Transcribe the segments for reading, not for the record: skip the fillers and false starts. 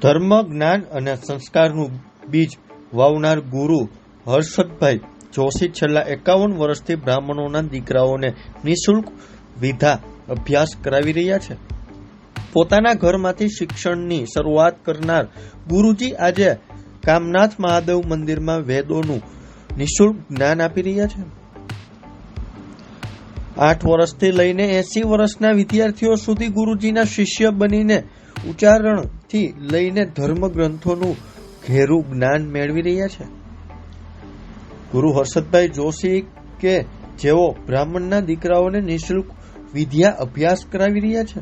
ધર્મ, જ્ઞાન અને સંસ્કારનું બીજ વાવનાર ગુરુ હર્ષદભાઈ જોશી છેલ્લા 51 વર્ષથી બ્રાહ્મણોના દીકરાઓને નિઃશુલ્ક વિધા અભ્યાસ કરાવી રહ્યા છે. પોતાના ઘરમાંથી શિક્ષણની શરૂઆત કરનાર ગુરુજી આજે કામનાથ મહાદેવ મંદિરમાં વેદોનું નિઃશુલ્ક જ્ઞાન આપી રહ્યા છે. 8 વર્ષથી લઈને 80 વર્ષના વિદ્યાર્થીઓ સુધી ગુરુજીના શિષ્ય બનીને ઉચ્ચારણથી લઈને ધર્મ ગ્રંથોનું ઘેરું જ્ઞાન મેળવી રહ્યા છે. ગુરુ હર્ષદભાઈ જોશી કે જેઓ બ્રાહ્મણના દીકરાઓને નિઃશુલ્ક વિદ્યા અભ્યાસ કરાવી રહ્યા છે,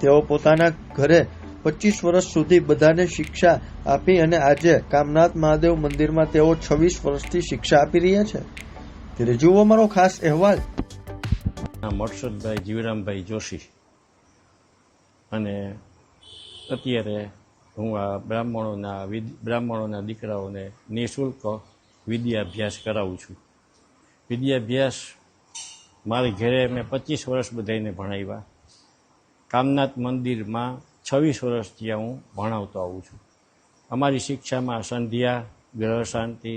તેઓ પોતાના ઘરે 25 વર્ષ સુધી બધાને શિક્ષા આપી અને આજે કામનાથ મહાદેવ મંદિરમાં તેઓ 26 વર્ષથી શિક્ષા આપી રહ્યા છે. ત્યારે જુઓ મારો ખાસ અહેવાલ. હર્ષદભાઈ જીવરામભાઈ જોશી, અને અત્યારે હું આ બ્રાહ્મણોના દીકરાઓને નિઃશુલ્ક વિદ્યાભ્યાસ કરાવું છું. વિદ્યાભ્યાસ મારી ઘરે મેં 25 વર્ષ બધાને ભણાવ્યા. કામનાથ મંદિરમાં 26 વર્ષથી હું ભણાવતો આવું છું. અમારી શિક્ષામાં સંધ્યા, ગ્રહ શાંતિ,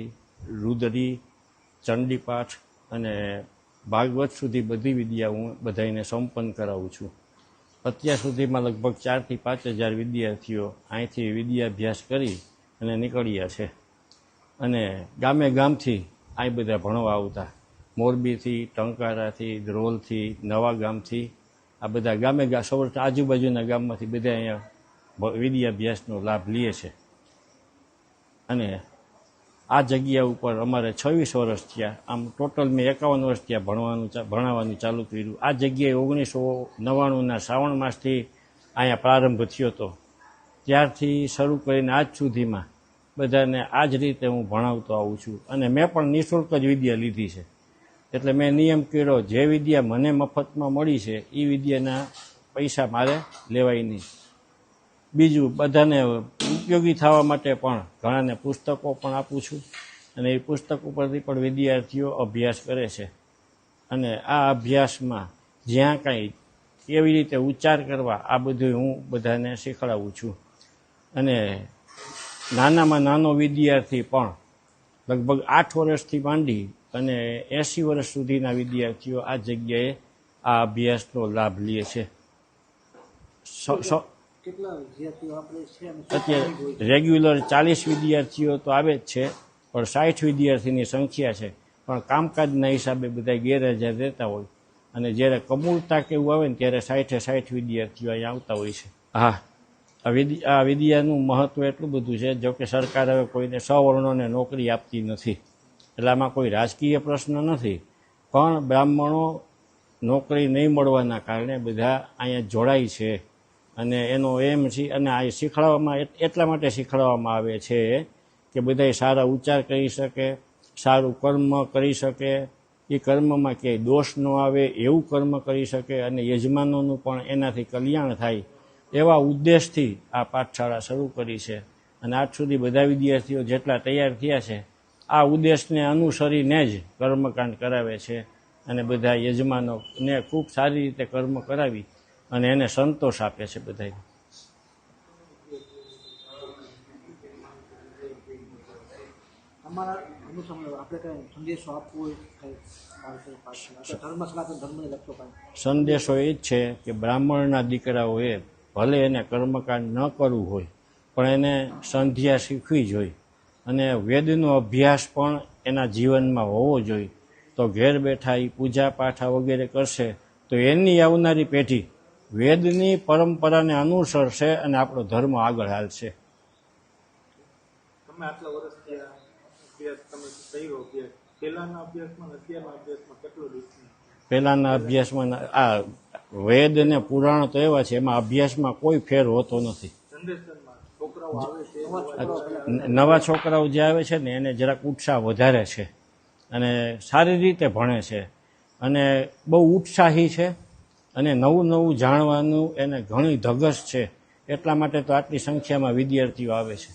રુદ્રી, ચંડીપાઠ અને ભાગવત સુધી બધી વિદ્યા હું બધાને સંપન્ન કરાવું છું. અત્યાર સુધીમાં લગભગ 4 થી 5 હજાર વિદ્યાર્થીઓ અહીંથી વિદ્યાભ્યાસ કરી અને નીકળ્યા છે. અને ગામે ગામથી અહીં બધા ભણવા આવતા, મોરબીથી, ટંકારાથી, ધ્રોલથી, નવા ગામથી, આ બધા ગામે સૌરાષ્ટ્ર આજુબાજુના ગામમાંથી બધા અહીંયા વિદ્યાભ્યાસનો લાભ લે છે. અને આ જગ્યા ઉપર અમારે 26 વર્ષ થયા. આમ ટોટલ મેં 51 વર્ષ થયા ભણાવવાનું ચાલુ કર્યું. આ જગ્યાએ 1999ના શ્રાવણ માસથી અહીંયા પ્રારંભ થયો હતો. ત્યારથી શરૂ કરીને આજ સુધીમાં બધાને આ જ રીતે હું ભણાવતો આવું છું. અને મેં પણ નિઃશુલ્ક જ વિદ્યા લીધી છે. એટલે મેં નિયમ કર્યો, જે વિદ્યા મને મફતમાં મળી છે એ વિદ્યાના પૈસા મારે લેવાય નહીં. બીજું, બધાને ઉપયોગી થવા માટે પણ ઘણાને પુસ્તકો પણ આપું છું. અને એ પુસ્તક ઉપરથી પણ વિદ્યાર્થીઓ અભ્યાસ કરે છે. અને આ અભ્યાસમાં જ્યાં કાંઈ કેવી રીતે ઉચ્ચાર કરવા, આ બધું હું બધાને શીખવાડું છું. અને નાનામાં નાનો વિદ્યાર્થી પણ લગભગ 8 વર્ષથી માંડી અને 80 વર્ષ સુધીના વિદ્યાર્થીઓ આ જગ્યાએ આ અભ્યાસનો લાભ લે છે. અત્યારે રેગ્યુલર 40 વિદ્યાર્થીઓ તો આવે જ છે, પણ 60 વિદ્યાર્થીની સંખ્યા છે. પણ કામકાજના હિસાબે બધા ગેરહાજર રહેતા હોય, અને જ્યારે કમૂળતા કે એવું આવે ને ત્યારે 60 વિદ્યાર્થીઓ અહીંયા આવતા હોય છે. હા, આ વિદ્યાનું મહત્વ એટલું બધું છે. જોકે સરકાર હવે કોઈને સવર્ણોને નોકરી આપતી નથી, એટલે આમાં કોઈ રાજકીય પ્રશ્ન નથી. પણ બ્રાહ્મણો નોકરી નહીં મળવાના કારણે બધા અહીંયા જોડાય છે. અને એનો એમ છે, અને આ શીખવાડવામાં એટલા માટે શીખવાડવામાં આવે છે કે બધા સારા ઉચ્ચાર કરી શકે, સારું કર્મ કરી શકે, એ કર્મમાં ક્યાંય દોષ ન આવે એવું કર્મ કરી શકે, અને યજમાનોનું પણ એનાથી કલ્યાણ થાય એવા ઉદ્દેશથી આ પાઠશાળા શરૂ કરી છે. અને આજ સુધી બધા વિદ્યાર્થીઓ જેટલા તૈયાર થયા છે આ ઉદ્દેશને અનુસરીને જ કર્મકાંડ કરાવે છે. અને બધા યજમાનોને ખૂબ સારી રીતે કર્મ કરાવી અને એને સંતોષ આપે છે બધાને. સંદેશો એ જ છે કે બ્રાહ્મણના દીકરાઓએ ભલે એને કર્મકાંડ ન કરવું હોય, પણ એને સંધ્યા શીખવી જોઈએ, અને વેદનો અભ્યાસ પણ એના જીવનમાં હોવો જોઈએ. તો ઘેર બેઠા એ પૂજા પાઠ વગેરે કરશે તો એની આવનારી પેઢી વેદની પરંપરાને અનુસરશે અને આપણો ધર્મ આગળ હાલશે. પહેલાના અભ્યાસમાં આ વેદ અને પુરાણ તો એવા છે, એમાં અભ્યાસમાં કોઈ ફેર હોતો નથી. નવા છોકરાઓ જે આવે છે ને એને જરાક ઉત્સાહ વધારે છે અને સારી રીતે ભણે છે અને બહુ ઉત્સાહી છે, અને નવું નવું જાણવાનું એને ઘણી ધગશ છે. એટલા માટે તો આટલી સંખ્યામાં વિદ્યાર્થીઓ આવે છે.